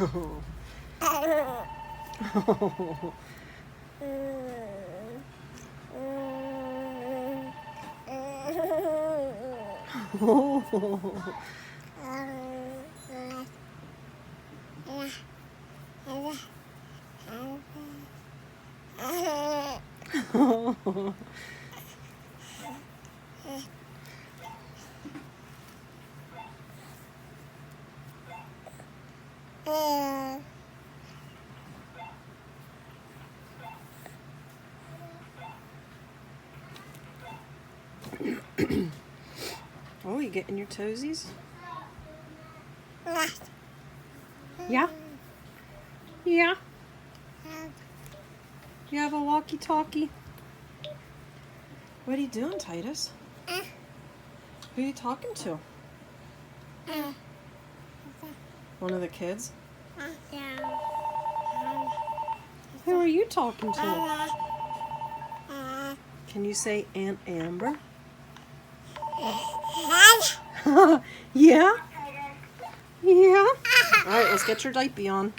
Oh, you getting your toesies? Yeah? Yeah? You have a walkie-talkie? What are you doing, Titus? Who are you talking to? One of the kids? Who are you talking to? Can you say Aunt Amber? Yeah? Yeah? Alright, let's get your diaper on.